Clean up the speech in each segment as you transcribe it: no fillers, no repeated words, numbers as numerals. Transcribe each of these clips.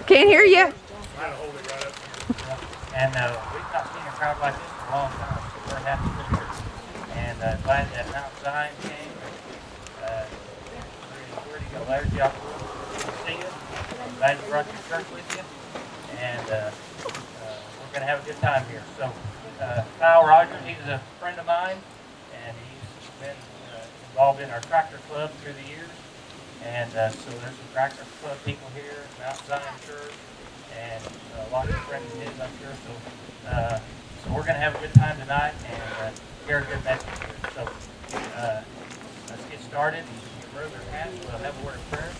Can't hear you. And we've not seen a crowd like this in a long time, so we're happy to be here. And glad that Mount Zion came. Pretty glad y'all to see us. Glad you brought your church with you. And we're going to have a good time here. So Kyle Rogers, he's a friend of mine, and he's been involved in our tractor club through the years. And so there's some tractor club people here, Mount Zion Church, and lots of friends of his, I'm sure. So we're going to have a good time tonight and hear a good message here. So let's get started. Your brother Pat will have a word of prayer.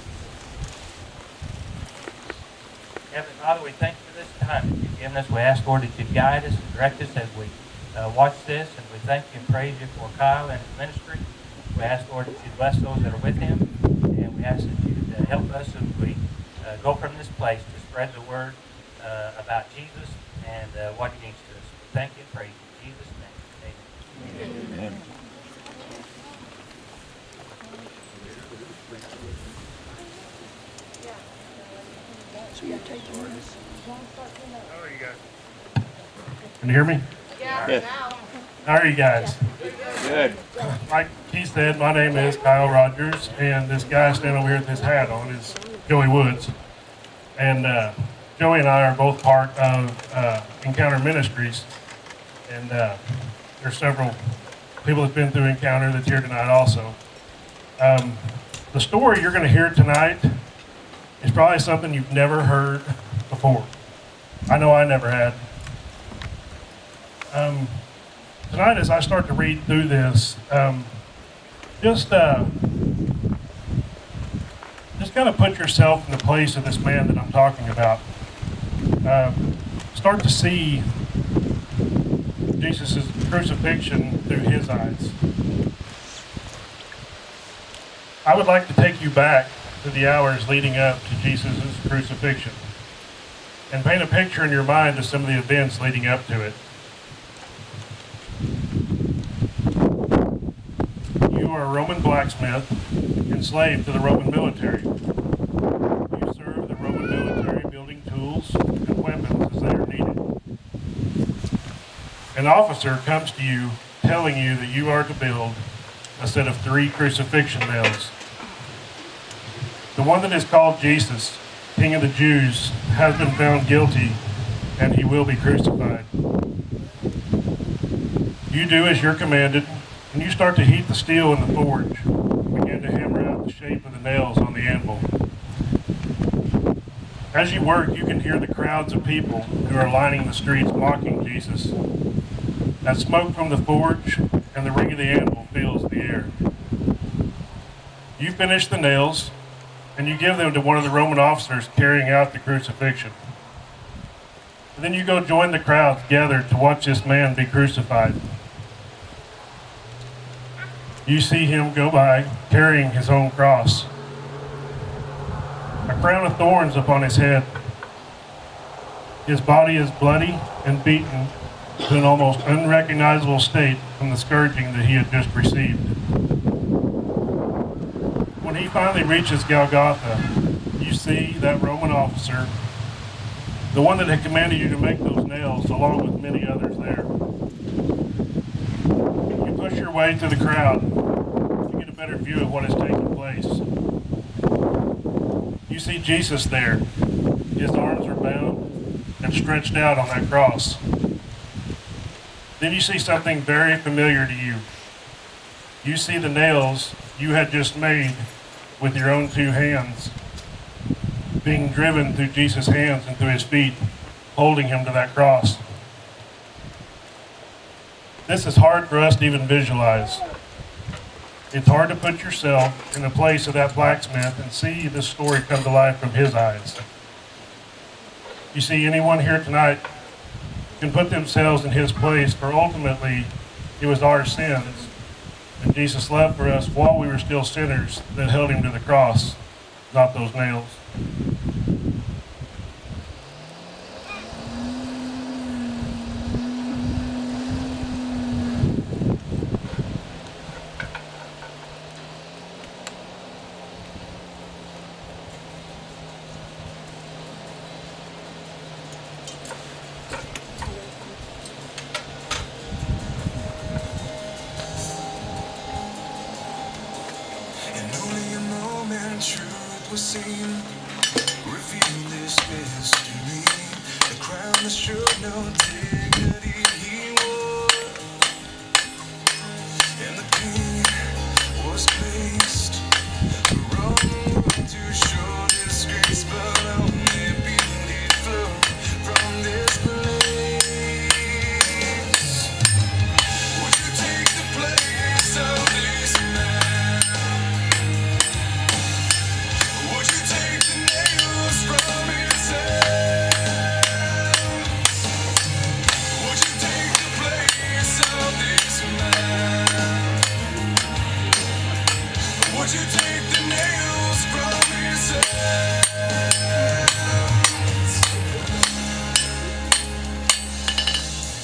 Heavenly Father, we thank you for this time that you've given us. We ask, Lord, that you guide us and direct us as we watch this. And we thank you and praise you for Kyle and his ministry. We ask, Lord, that you bless those that are with him. And we ask that you help us as we go from this place to spread the word about Jesus and what he means to us. We thank you and praise you. In Jesus' name, amen. Amen. So you're taking orders? How are you guys? Can you hear me? Yeah. How are you guys? Good. Like he said, my name is Kyle Rogers, and this guy standing over here with his hat on is Joey Woods. And Joey and I are both part of Encounter Ministries, and there's several people that's been through Encounter that's here tonight also. The story you're going to hear tonight is probably something you've never heard before. I know I never had. Tonight, as I start to read through this, just kind of put yourself in the place of this man that I'm talking about. Start to see Jesus' crucifixion through his eyes. I would like to take you back to the hours leading up to Jesus' crucifixion and paint a picture in your mind of some of the events leading up to it. You are a Roman blacksmith, enslaved to the Roman military. You serve the Roman military building tools and weapons as they are needed. An officer comes to you telling you that you are to build a set of 3 crucifixion nails. The one that is called Jesus, King of the Jews, has been found guilty, and he will be crucified. You do as you're commanded, and you start to heat the steel in the forge, begin to hammer out the shape of the nails on the anvil. As you work, you can hear the crowds of people who are lining the streets mocking Jesus. As smoke from the forge and the ring of the anvil fills the air. You finish the nails, and you give them to one of the Roman officers carrying out the crucifixion. And then you go join the crowds gathered to watch this man be crucified. You see him go by carrying his own cross. A crown of thorns upon his head. His body is bloody and beaten to an almost unrecognizable state from the scourging that he had just received. When he finally reaches Golgotha, you see that Roman officer, the one that had commanded you to make those nails, along with many others there. You push your way through the crowd to get a better view of what is taking place. You see Jesus there. His arms are bound and stretched out on that cross. Then you see something very familiar to you. You see the nails you had just made with your own 2 hands being driven through Jesus' hands and through his feet, holding him to that cross. This is hard for us to even visualize. It's hard to put yourself in the place of that blacksmith and see this story come to life from his eyes. You see, anyone here tonight can put themselves in his place, for ultimately it was our sins and Jesus' love for us while we were still sinners that held him to the cross, not those nails. unseen. Reveal this mystery. The crown that showed no dignity he wore, and the king was placed the wrong way to show disgrace, but only beauty flowed from this place. Would you take the place of this man? Would you take the nails from his hands? Would you take the place of this man? Would you take the nails from his hands?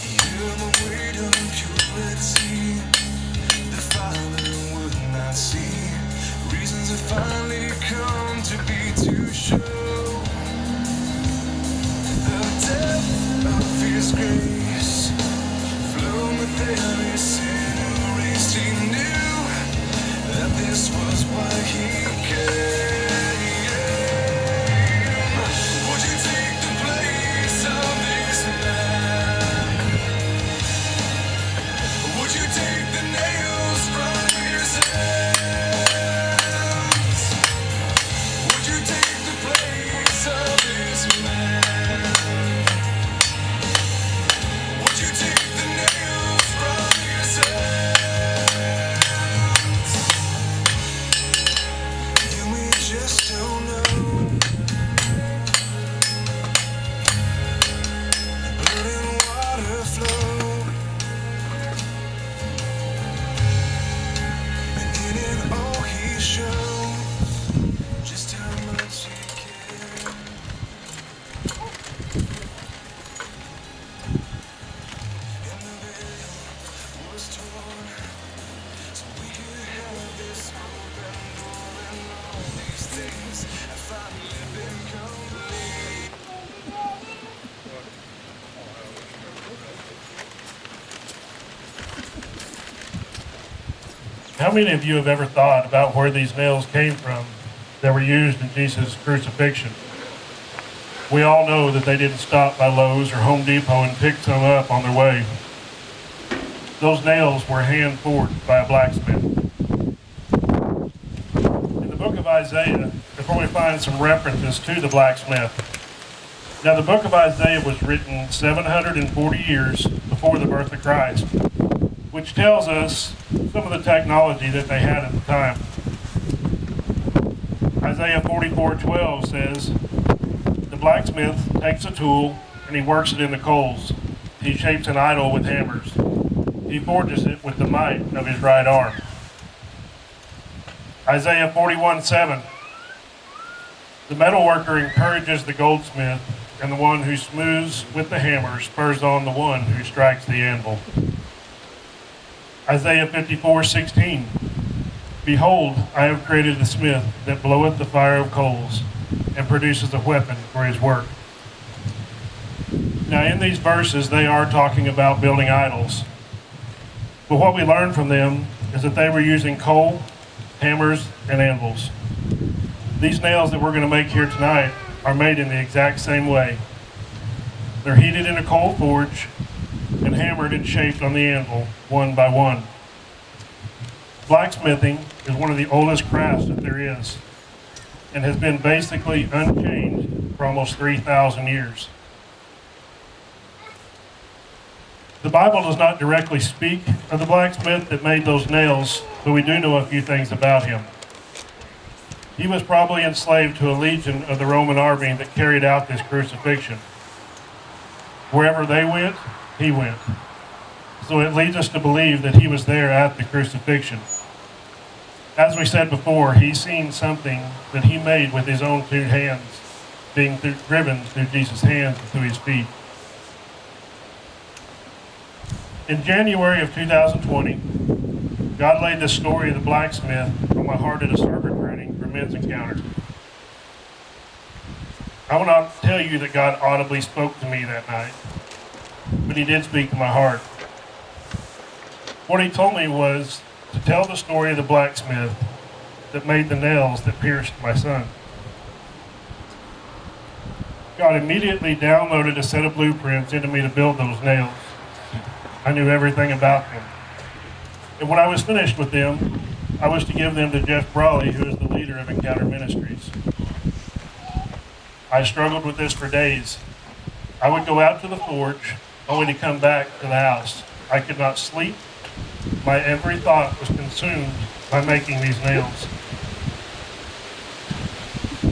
Hear the weight of purity. The Father would not see. Reasons have finally come to be to show the depth of his grace. Flow with every sin erased. He knew that this was why he came. Would you take the place of this man? Would you take the nails from his hands? Would you take the place of this man? Would you take the nails from his hands? And we just don't know. Blood and water flow, and in it all he shows just how much he cared. And the veil was torn, so we could have this open door, and all these things have finally been complete. How many of you have ever thought about where these nails came from that were used in Jesus' crucifixion? We all know that they didn't stop by Lowe's or Home Depot and pick some up on their way. Those nails were hand forged by a blacksmith. In the book of Isaiah, before we find some references to the blacksmith. Now, the book of Isaiah was written 740 years before the birth of Christ, which tells us some of the technology that they had at the time. Isaiah 44:12 says, "The blacksmith takes a tool and he works it in the coals. He shapes an idol with hammers. He forges it with the might of his right arm." Isaiah 41:7, "The metalworker encourages the goldsmith, and the one who smooths with the hammer spurs on the one who strikes the anvil." Isaiah 54:16, "Behold, I have created a smith that bloweth the fire of coals, and produces a weapon for his work." Now, in these verses, they are talking about building idols. But what we learn from them is that they were using coal, hammers, and anvils. These nails that we're going to make here tonight are made in the exact same way. They're heated in a coal forge and hammered and shaped on the anvil, one by one. Blacksmithing is one of the oldest crafts that there is, and has been basically unchanged for almost 3,000 years. The Bible does not directly speak of the blacksmith that made those nails, but we do know a few things about him. He was probably enslaved to a legion of the Roman army that carried out this crucifixion. Wherever they went, he went. So it leads us to believe that he was there at the crucifixion. As we said before, he's seen something that he made with his own two hands being driven through Jesus' hands and through his feet. In January of 2020, God laid the story of the blacksmith on my heart at a server training for Men's Encounter. I will not tell you that God audibly spoke to me that night, but he did speak to my heart. What he told me was to tell the story of the blacksmith that made the nails that pierced my son. God immediately downloaded a set of blueprints into me to build those nails. I knew everything about them. And when I was finished with them, I was to give them to Jeff Brawley, who is the leader of Encounter Ministries. I struggled with this for days. I would go out to the forge, only to come back to the house. I could not sleep. My every thought was consumed by making these nails.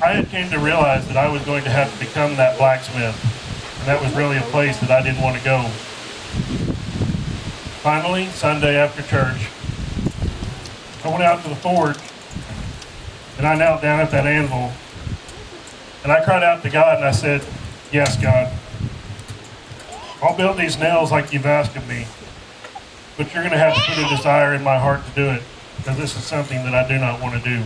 I had came to realize that I was going to have to become that blacksmith, and that was really a place that I didn't want to go. Finally, Sunday after church, I went out to the forge, and I knelt down at that anvil, and I cried out to God, and I said, "Yes, God, I'll build these nails like you've asked of me, but you're going to have to put a desire in my heart to do it, because this is something that I do not want to do."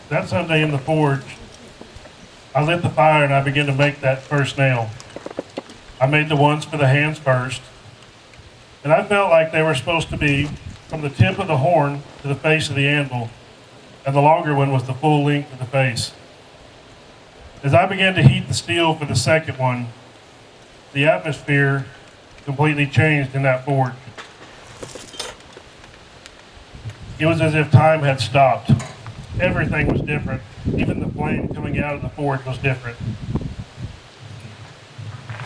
That Sunday in the forge, I lit the fire and I began to make that first nail. I made the ones for the hands first, and I felt like they were supposed to be from the tip of the horn to the face of the anvil, and the longer one was the full length of the face. As I began to heat the steel for the second one, the atmosphere completely changed in that forge. It was as if time had stopped. Everything was different. Even the flame coming out of the forge was different.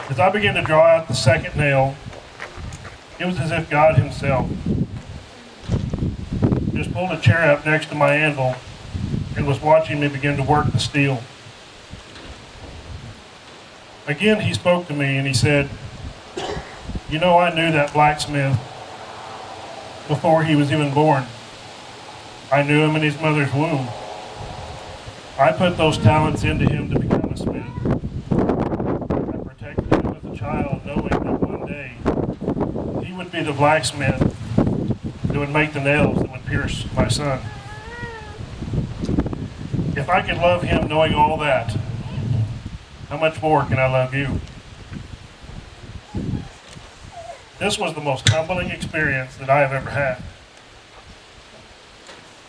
As I began to draw out the second nail, it was as if God himself just pulled a chair up next to my anvil and was watching me begin to work the steel. Again, he spoke to me and he said, "You know, I knew that blacksmith before he was even born. I knew him in his mother's womb. I put those talents into him to become a smith. I protected him as a child, knowing that one day He would be the blacksmith that would make the nails that would pierce my son. If I could love him knowing all that, how much more can I love you? This was the most humbling experience that I have ever had.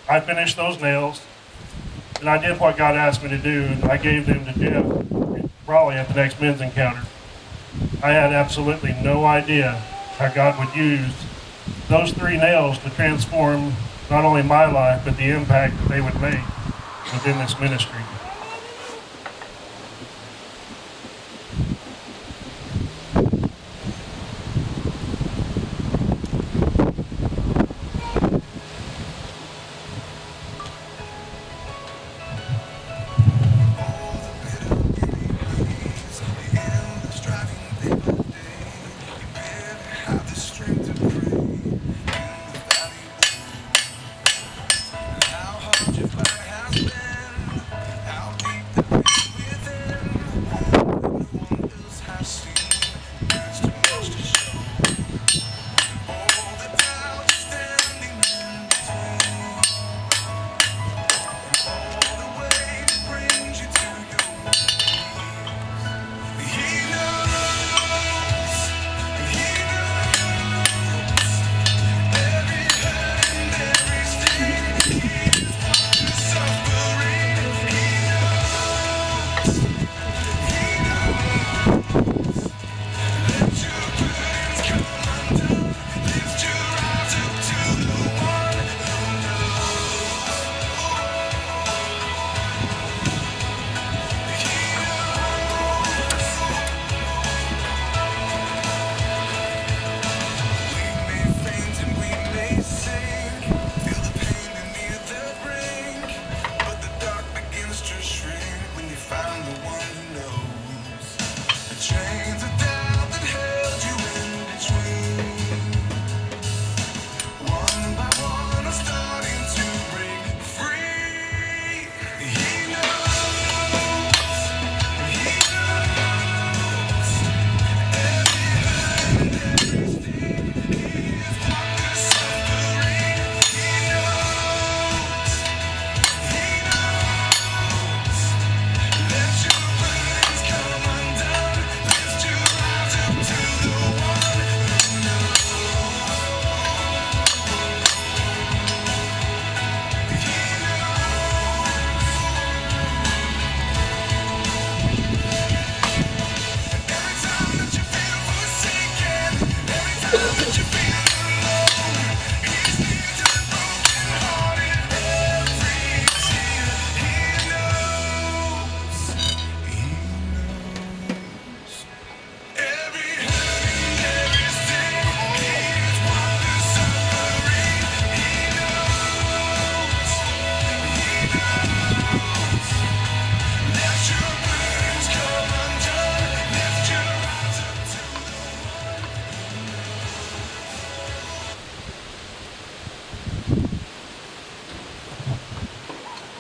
I finished those nails, and I did what God asked me to do, and I gave them to Jeff, probably at the next men's encounter. I had absolutely no idea how God would use those 3 nails to transform not only my life, but the impact that they would make within this ministry.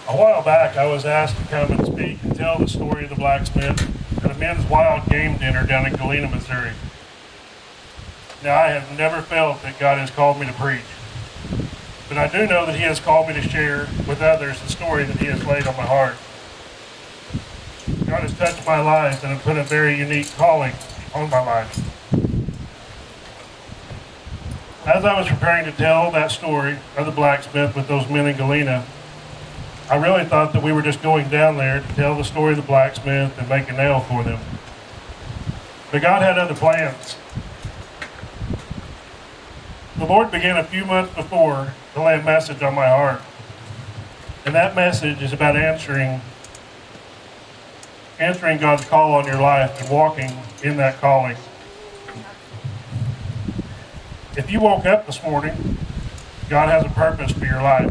A while back, I was asked to come and speak and tell the story of the blacksmith at a men's wild game dinner down in Galena, Missouri. Now, I have never felt that God has called me to preach, but I do know that He has called me to share with others the story that He has laid on my heart. God has touched my life and put a very unique calling on my life. As I was preparing to tell that story of the blacksmith with those men in Galena, I really thought that we were just going down there to tell the story of the blacksmith and make a nail for them. But God had other plans. The Lord began a few months before to lay a message on my heart. And that message is about answering God's call on your life and walking in that calling. If you woke up this morning, God has a purpose for your life.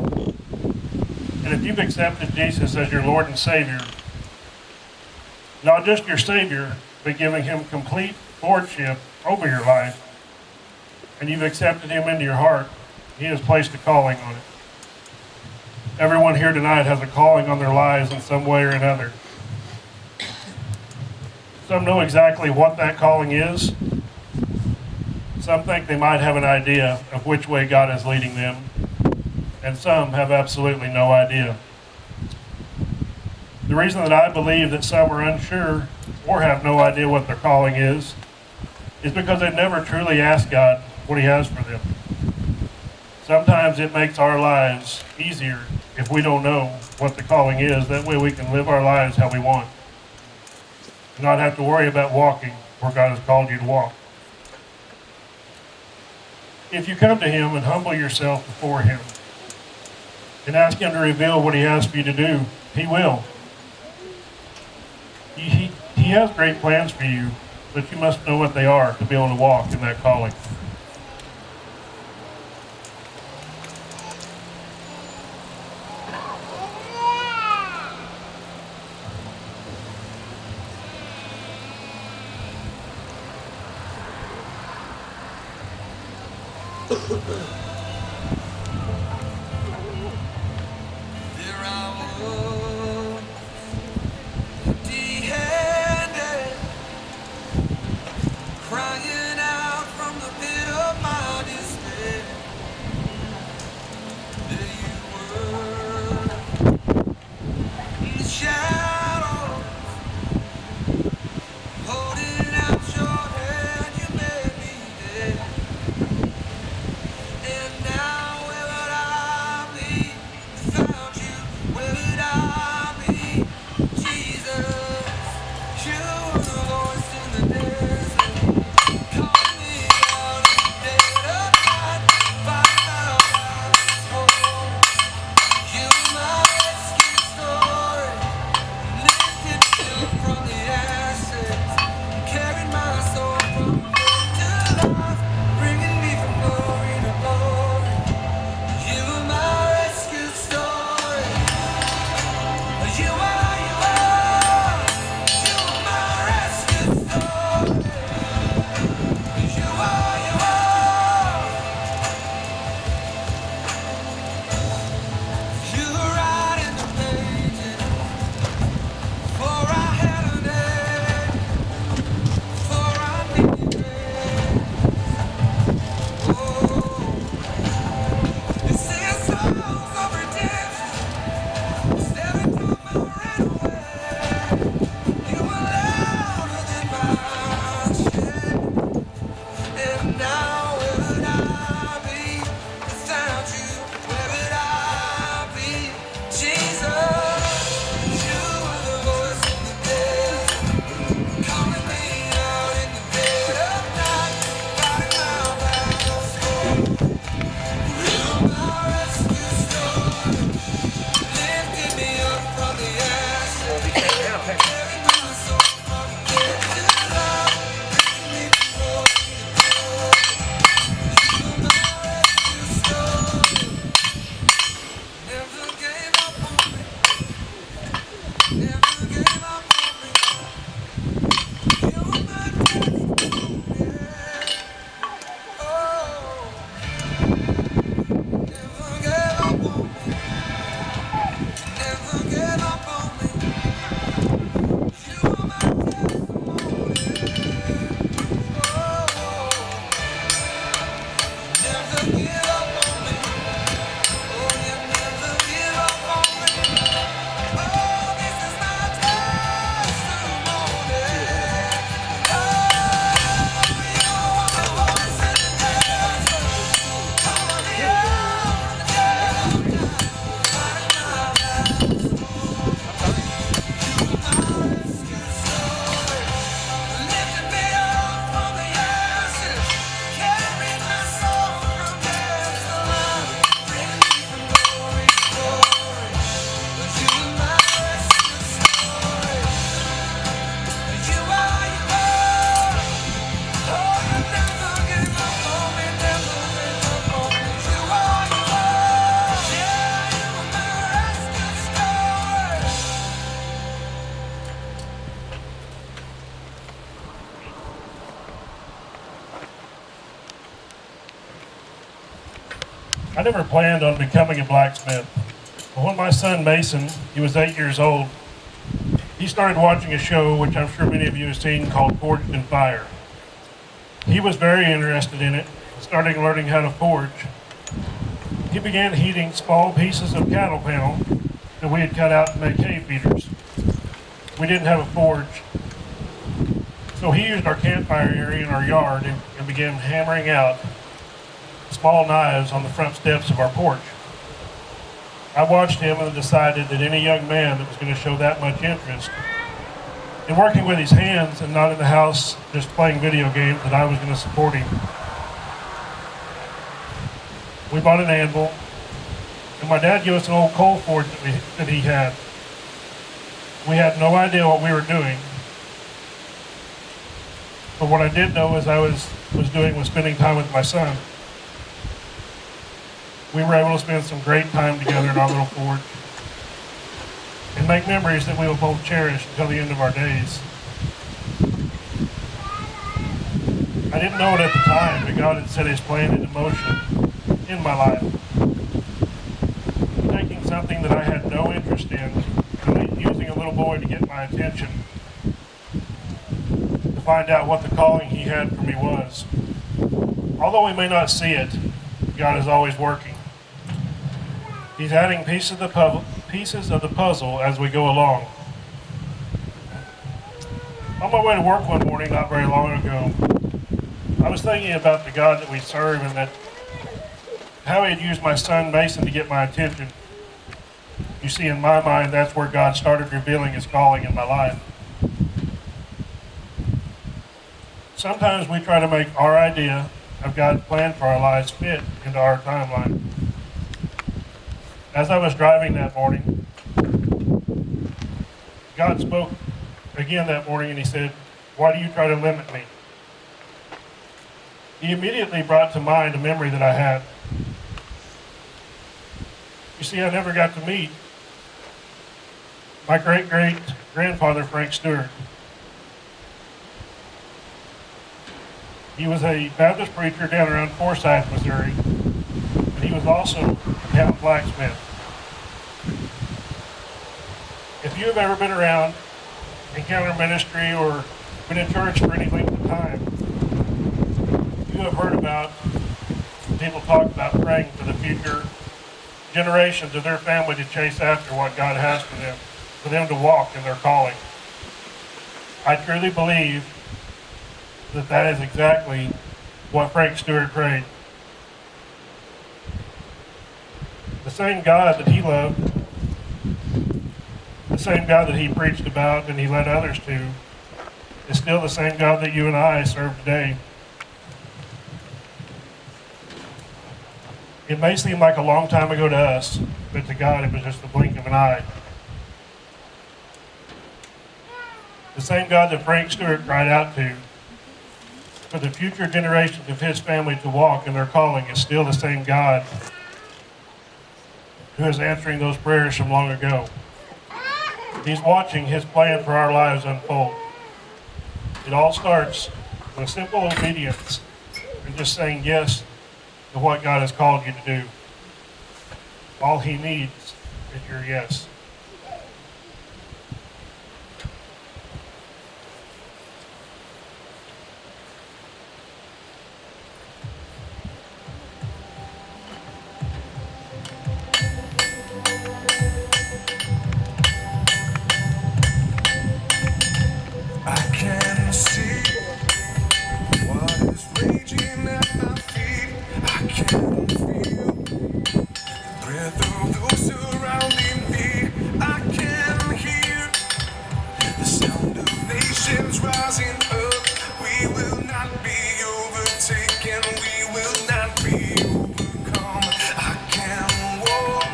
And if you've accepted Jesus as your Lord and Savior, not just your Savior, but giving Him complete lordship over your life, and you've accepted Him into your heart, He has placed a calling on it. Everyone here tonight has a calling on their lives in some way or another. Some know exactly what that calling is. Some think they might have an idea of which way God is leading them, and some have absolutely no idea. The reason that I believe that some are unsure or have no idea what their calling is because they've never truly asked God what He has for them. Sometimes it makes our lives easier if we don't know what the calling is. That way we can live our lives how we want, and not have to worry about walking where God has called you to walk. If you come to Him and humble yourself before Him and ask Him to reveal what He has for you to do, He will. He has great plans for you, but you must know what they are to be able to walk in that calling. There I was, empty-handed, crying out from the pit of my despair. There you were, in the shadows, holding out your hand. You made me there. And now where would I be without you? Where would I be? Jesus, you were the voice in the desert, calling me out in the dead of night. By now I was home. You were my rescue story, lifted me up from the ashes, carried my soul from death to life, bringing me from glory to glory. You are my rescue story. You are my rescue story. You are. You were writing the pages before I had a name, before I needed grace. Oh, you sing songs of redemption. Every time I ran away, you were louder than my shame. And now where would I be without you? Where would I be? Jesus, you were the voice in the desert, calling me out in the dead of night, fighting my battles for. You were my rescue story, lifted me up from the ashes, carried my soul from death to life, bringing me from glory to glory. You were my rescue story, never gave up on me, never gave up on me. You were my testimony, oh, never gave up on me, never gave up on me. You were my testimony, oh, never give up on me, oh, you never give up on me. Oh, this is my testimony. Oh, you are the voice in the desert, calling me out in the dead of night, fighting my battles for. You are my rescue story, lifted me up from the ashes, carried my soul from death to life, bringing me from glory to glory. You are my rescue story. You are. Oh, you never give up on me, never give up on me. You are. Yeah, you are my rescue story. I never planned on becoming a blacksmith. But when my son Mason, he was 8 years old, he started watching a show, which I'm sure many of you have seen, called Forged in Fire. He was very interested in it, starting learning how to forge. He began heating small pieces of cattle panel that we had cut out to make hay feeders. We didn't have a forge, so he used our campfire area in our yard and began hammering out small knives on the front steps of our porch. I watched him and decided that any young man that was going to show that much interest in working with his hands and not in the house just playing video games, that I was going to support him. We bought an anvil, and my dad gave us an old coal forge that he had. We had no idea what we were doing, but what I did know is I was doing was spending time with my son. We were able to spend some great time together in our little forge and make memories that we will both cherish until the end of our days. I didn't know it at the time, but God had set his plan into motion in my life. Taking something that I had no interest in and using a little boy to get my attention, to find out what the calling he had for me was. Although we may not see it, God is always working. He's adding pieces of the puzzle as we go along. On my way to work one morning not very long ago, I was thinking about the God that we serve and that how he had used my son Mason to get my attention. You see, in my mind, that's where God started revealing his calling in my life. Sometimes we try to make our idea of God's plan for our lives fit into our timeline. As I was driving that morning, God spoke again that morning and he said, "Why do you try to limit me?" He immediately brought to mind a memory that I had. You see, I never got to meet my great-great-grandfather, Frank Stewart. He was a Baptist preacher down around Forsyth, Missouri, but he was also a town blacksmith. If you have ever been around Encounter Ministry or been in church for any length of time, you have heard about people talk about praying for the future generations of their family to chase after what God has for them to walk in their calling. I truly believe that that is exactly what Frank Stewart prayed. The same God that he loved, the same God that he preached about and he led others to, is still the same God that you and I serve today. It may seem like a long time ago to us, but to God it was just the blink of an eye. The same God that Frank Stewart cried out to for the future generations of his family to walk in their calling is still the same God who is answering those prayers from long ago. He's watching his plan for our lives unfold. It all starts with simple obedience and just saying yes to what God has called you to do. All he needs is your yes. I can see what is raging at my feet. I can feel the breath of those surrounding me. I can hear the sound of nations rising up. We will not be overtaken. We will not be overcome. I can walk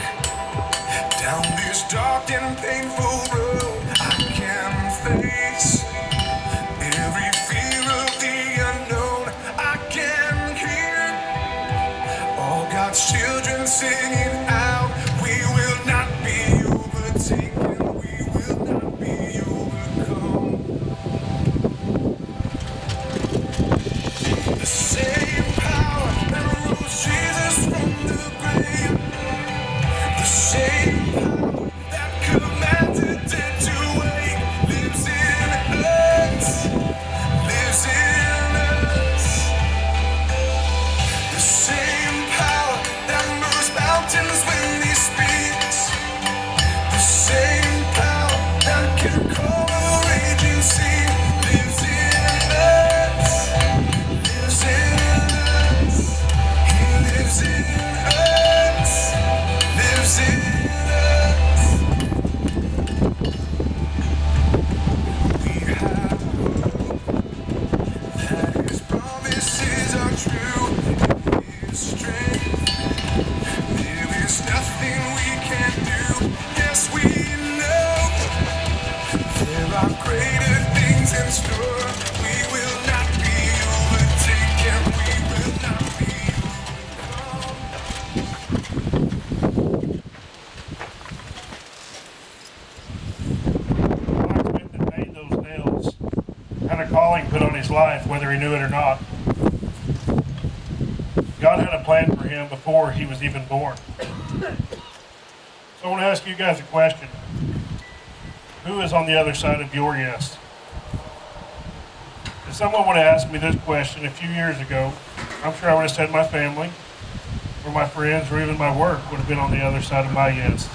down this dark and painful road. I can face every fear of the unknown. I can hear all God's children singing out. We will not be overtaken. We will not be overcome. The same power that rose Jesus from the grave, the same power that commanded death to wait, lives in us, lives in us. life, whether he knew it or not. God had a plan for him before he was even born. So I want to ask you guys a question. Who is on the other side of your yes? If someone would have asked me this question a few years ago, I'm sure I would have said my family, or my friends, or even my work would have been on the other side of my yes.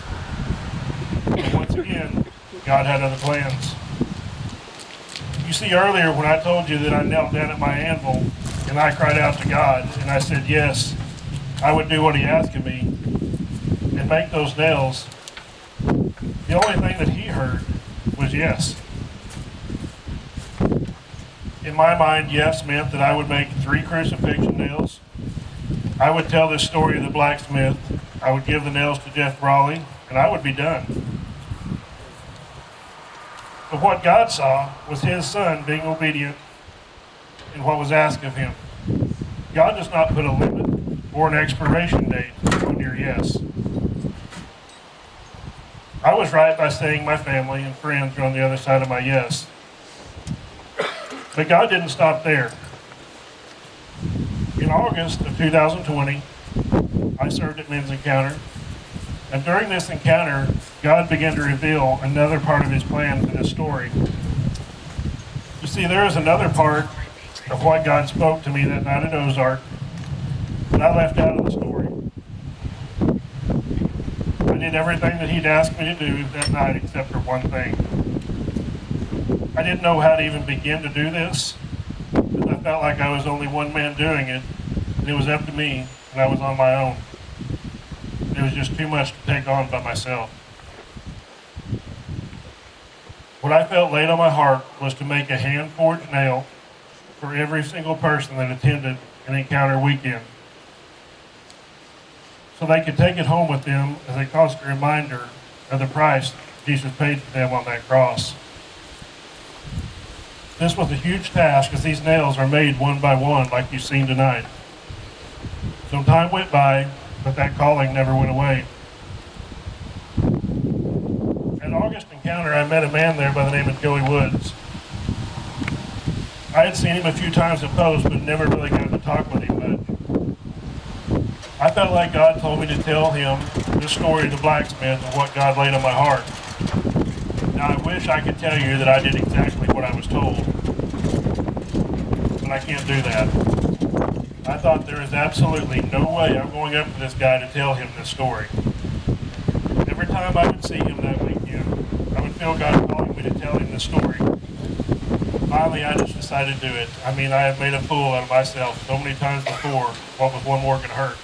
But once again, God had other plans. You see, earlier when I told you that I knelt down at my anvil and I cried out to God and I said, yes, I would do what he asked of me and make those nails, the only thing that he heard was yes. In my mind, yes meant that I would make 3 crucifixion nails. I would tell this story of the blacksmith. I would give the nails to Jeff Brawley, and I would be done. But what God saw was his son being obedient in what was asked of him. God does not put a limit or an expiration date on your yes. I was right by saying my family and friends are on the other side of my yes. But God didn't stop there. In August of 2020, I served at Men's Encounter. And during this encounter, God began to reveal another part of his plan for this story. You see, there is another part of what God spoke to me that night at Ozark that I left out of the story. I did everything that he'd asked me to do that night except for one thing. I didn't know how to even begin to do this, because I felt like I was only one man doing it, and it was up to me, and I was on my own. It was just too much to take on by myself. What I felt laid on my heart was to make a hand-forged nail for every single person that attended an encounter weekend, so they could take it home with them as a constant reminder of the price Jesus paid for them on that cross. This was a huge task, as these nails are made one by one like you've seen tonight. Some time went by, but that calling never went away. At August Encounter, I met a man there by the name of Joey Woods. I had seen him a few times in post, but never really got to talk with him much. I felt like God told me to tell him the story of the blacksmith and what God laid on my heart. Now, I wish I could tell you that I did exactly what I was told, but I can't do that. I thought there is absolutely no way I'm going up to this guy to tell him this story. Every time I would see him that weekend, I would feel God calling me to tell him this story. Finally, I just decided to do it. I mean, I have made a fool out of myself so many times before. What with one more can hurt.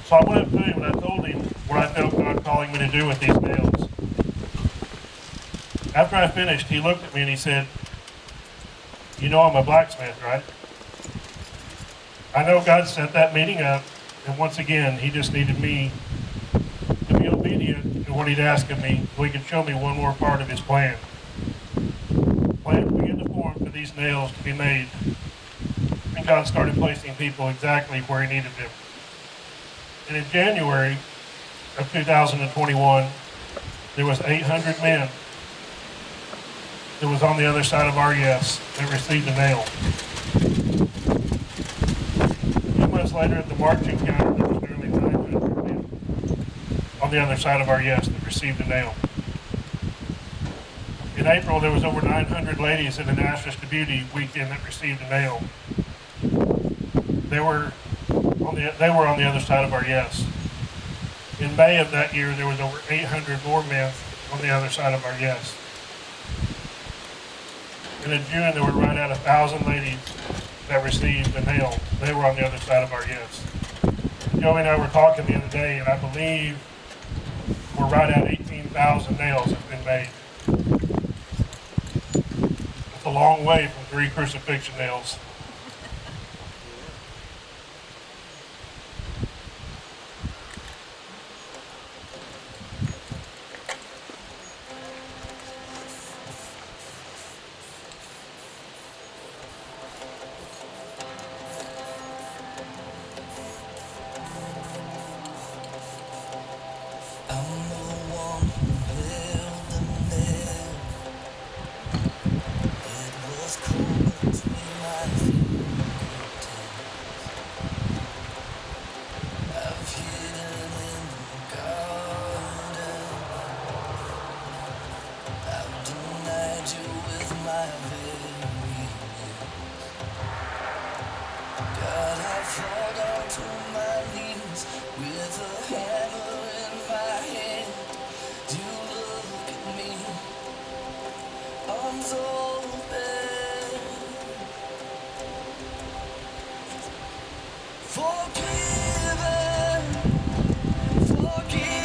So I went up to him and I told him what I felt God calling me to do with these nails. After I finished, he looked at me and he said, "You know I'm a blacksmith, right?" I know God set that meeting up, and once again, he just needed me to be obedient to what he'd asked of me so he could show me one more part of his plan. Plans began to form for these nails to be made, and God started placing people exactly where he needed them. And in January of 2021, there was 800 men that was on the other side of our yes that received a nail. A few months later at the March Encounter, there was nearly 900 men on the other side of our yes that received a nail. In April, there was over 900 ladies at the Ashes to Beauty weekend that received a nail. They were on the other side of our yes. In May of that year, there was over 800 more men on the other side of our yes. And in June, there were right at 1,000 ladies that received a nail. They were on the other side of our yes. Joey and I were talking the other day, and I believe we're right at 18,000 nails have been made. It's a long way from 3 crucifixion nails. Forgiven, forgiven.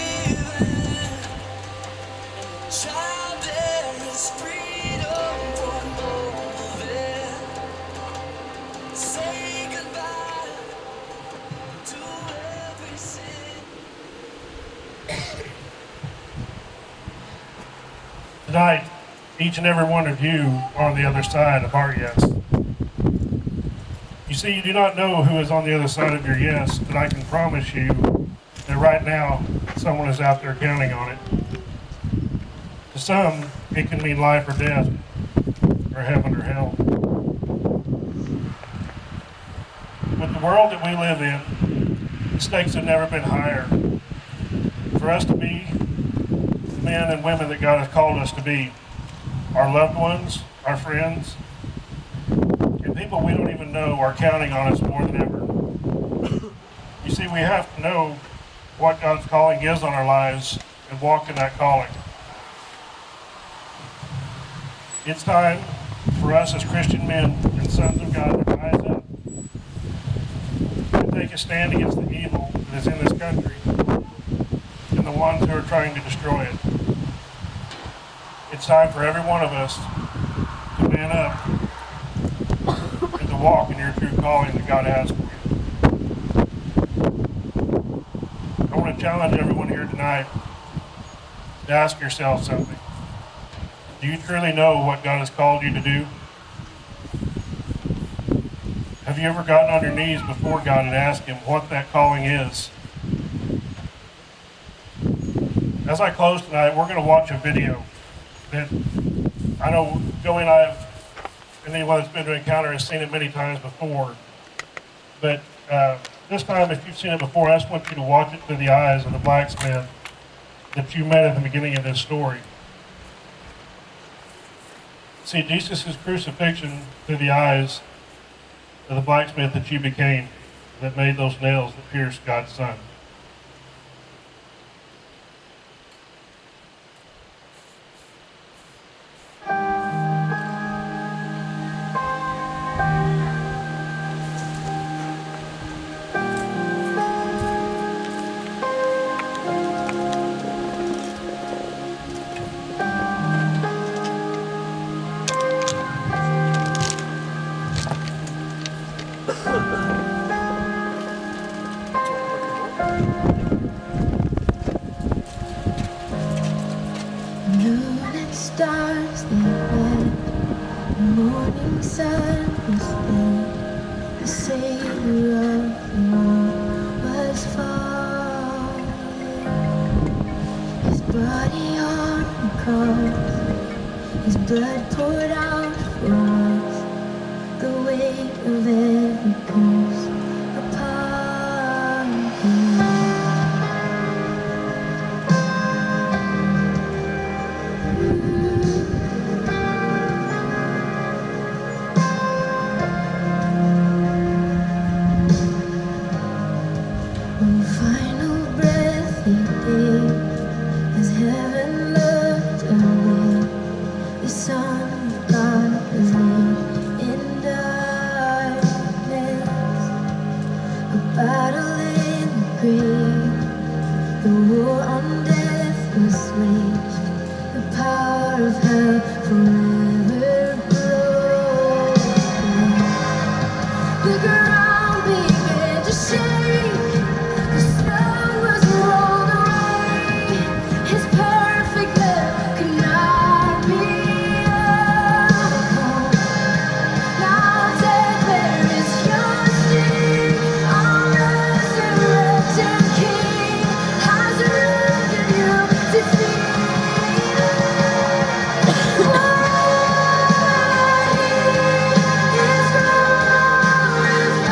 Child, there is freedom for moving. Say goodbye to every sin. Tonight, each and every one of you are on the other side of our yes. You see, you do not know who is on the other side of your yes, but I can promise you that right now, someone is out there counting on it. To some, it can mean life or death, or heaven or hell. With the world that we live in, the stakes have never been higher. For us to be the men and women that God has called us to be, our loved ones, our friends, and people we don't even know are counting on us more than ever. You see, we have to know what God's calling is on our lives and walk in that calling. It's time for us as Christian men and sons of God to rise up and take a stand against the evil that is in this country and the ones who are trying to destroy it. It's time for every one of us to man up and to walk in your true calling that God has for you. I want to challenge everyone here tonight to ask yourself something. Do you truly know what God has called you to do? Have you ever gotten on your knees before God and asked Him what that calling is? As I close tonight, we're going to watch a video that I know Joey and I have, and anyone that's been to Encounter has seen it many times before. But this time, if you've seen it before, I just want you to watch it through the eyes of the blacksmith that you met at the beginning of this story. See Jesus' crucifixion through the eyes of the blacksmith that you became, that made those nails that pierced God's Son. Moon and stars they met, the morning sun was lit, the savior of the world was falling. His body on the cross, his blood poured out for us, the weight of every curse upon him. One final breath he gave, as heaven looked away, the Son of God was laid in darkness. A battle in the grave, the war on death was waged, the power of hell forever broken. The ground began to shake, the snow was rolled away. His perfect love could not be overcome. Now death, where is your sting? Our resurrected King has ruled and you defeated. For he is glorified.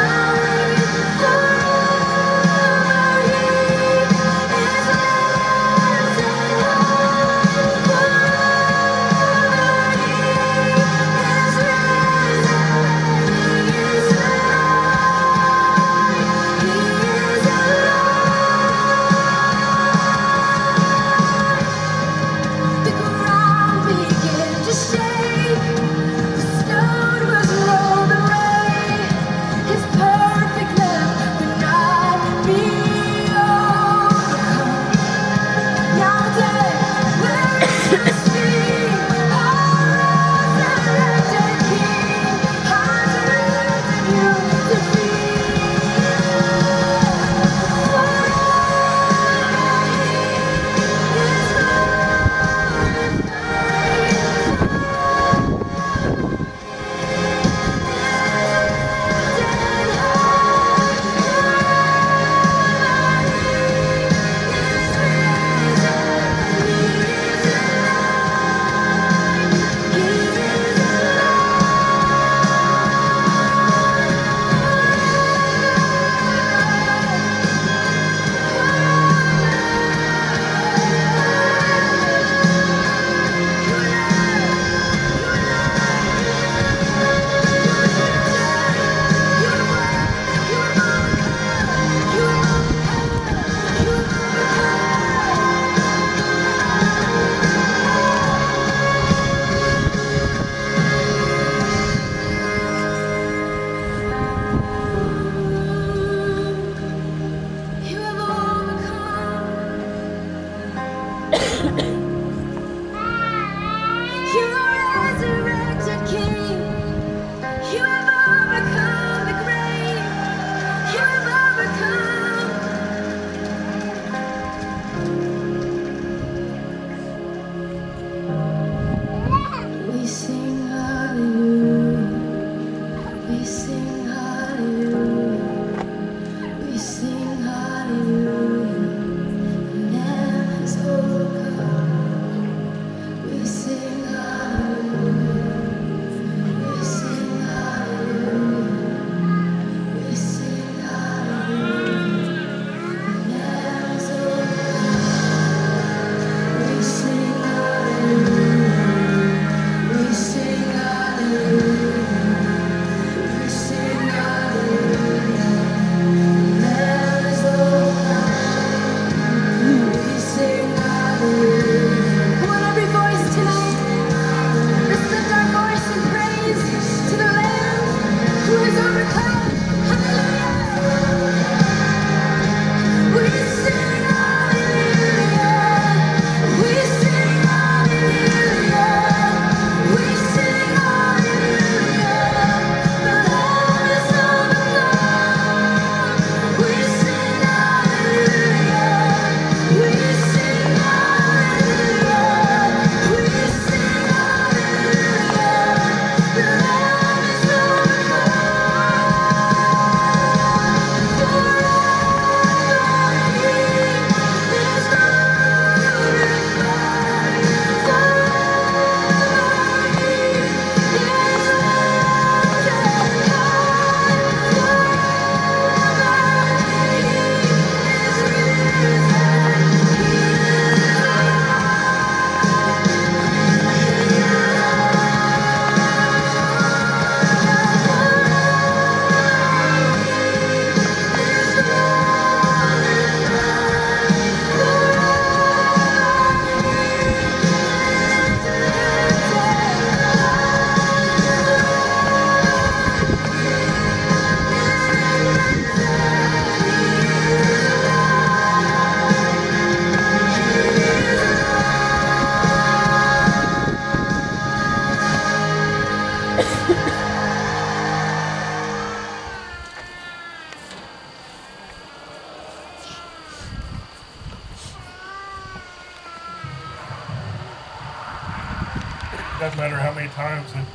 doesn't matter how many times that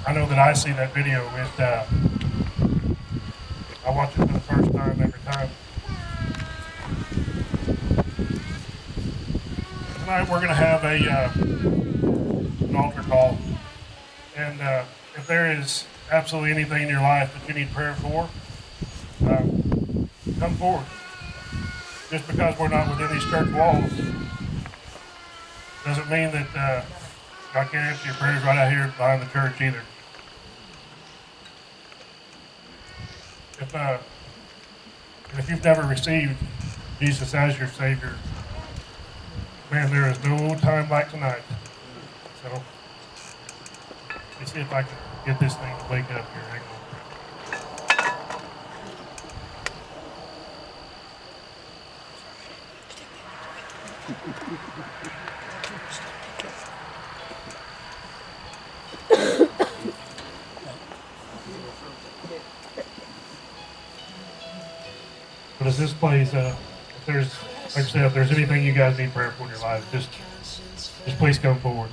I know that I see that video. I watch it for the first time every time. Tonight we're going to have an altar call, and if there is absolutely anything in your life that you need prayer for, come forward. Just because we're not within these church walls doesn't mean that God can't answer your prayers right out here behind the church either. If you've never received Jesus as your Savior, man, there is no time like tonight. So, let me see if I can get this thing to wake up here. Hang on. But as this plays, if there's, like I said, if there's anything you guys need prayer for in your lives, just please come forward.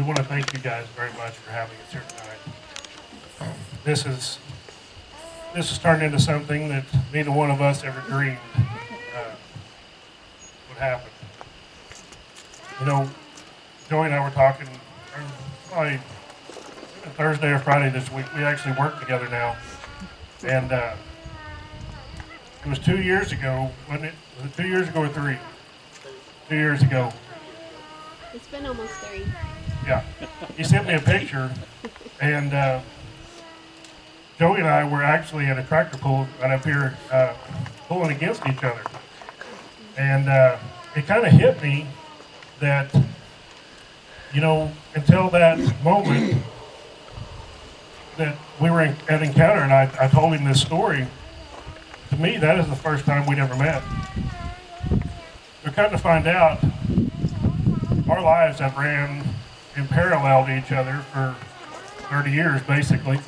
we want to thank you guys very much for having us here tonight. This has turned into something that neither one of us ever dreamed would happen. You know, Joey and I were talking probably Thursday or Friday this week. We actually work together now, and it was 2 years ago, wasn't it? Was it 2 years ago or 3? 2 years ago. It's been almost 3. Yeah. He sent me a picture, and Joey and I were actually at a tractor pull right up here, pulling against each other. And it kind of hit me that, you know, until that moment that we were at Encounter, and I told him this story, to me, that is the first time we'd ever met. We're come to find out our lives have ran in parallel to each other for 30 years, basically.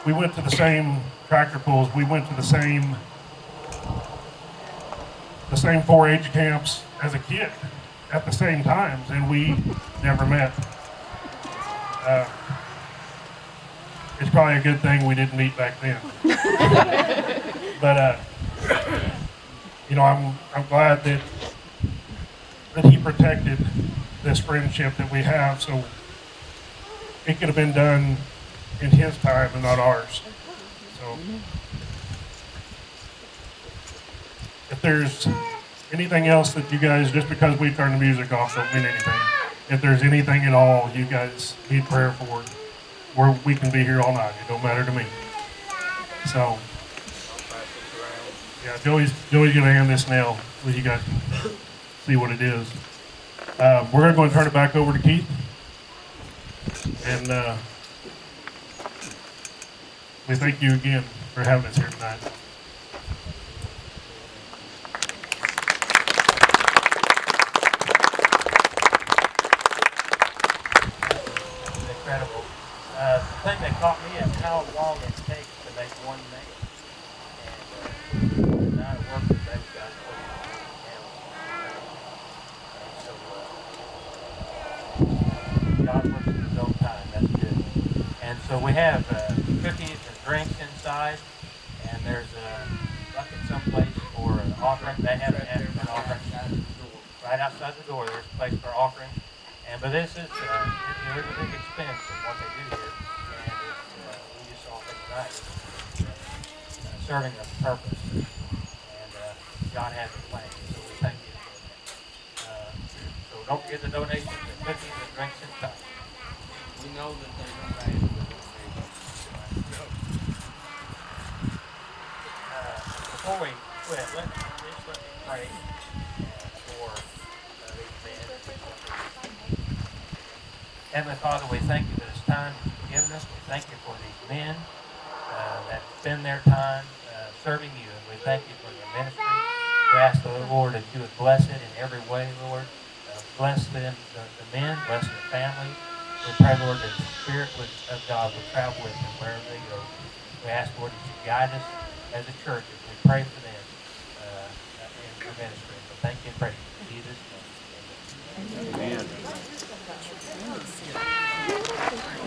We went to the same tractor pulls. We went to the same 4-H camps as a kid at the same times, and we never met. It's probably a good thing we didn't meet back then. But you know, I'm glad that he protected this friendship that we have, so it could have been done in his time and not ours. So if there's anything else that you guys, just because we turn the music off don't mean anything. If there's anything at all you guys need prayer for, we can be here all night. It don't matter to me. So yeah, Joey's gonna hand this now so you guys can see what it is. We're gonna go and turn it back over to Keith. And we thank you again for having us here tonight. It's incredible. The thing that caught me is how long it takes to make one nail. And the amount of work that they've got to put into the nails. God works in his own time. That's good. And so we have cookies and drinks inside, and there's a bucket someplace for an offering. They have an offering right outside the door. There's a place for offering. But this is there's a big expense in what they do here, and we just saw it tonight, serving a purpose, and God has a plan. So we thank you for that. So don't forget the donations and cookies and drinks inside. We know that they're going to ask for Before we quit, let me pray for these men. Heavenly Father, we thank you for this time you've given us. We thank you for these men that spend their time serving you. And we thank you for their ministry. We ask the Lord that you would bless it in every way, Lord. Bless them, the men, bless their families. We pray, Lord, that the Spirit of God would travel with them wherever they go. We ask, Lord, that you guide us as a church as we pray for them in your ministry. So thank you and praise you in Jesus' name. Amen. Amen.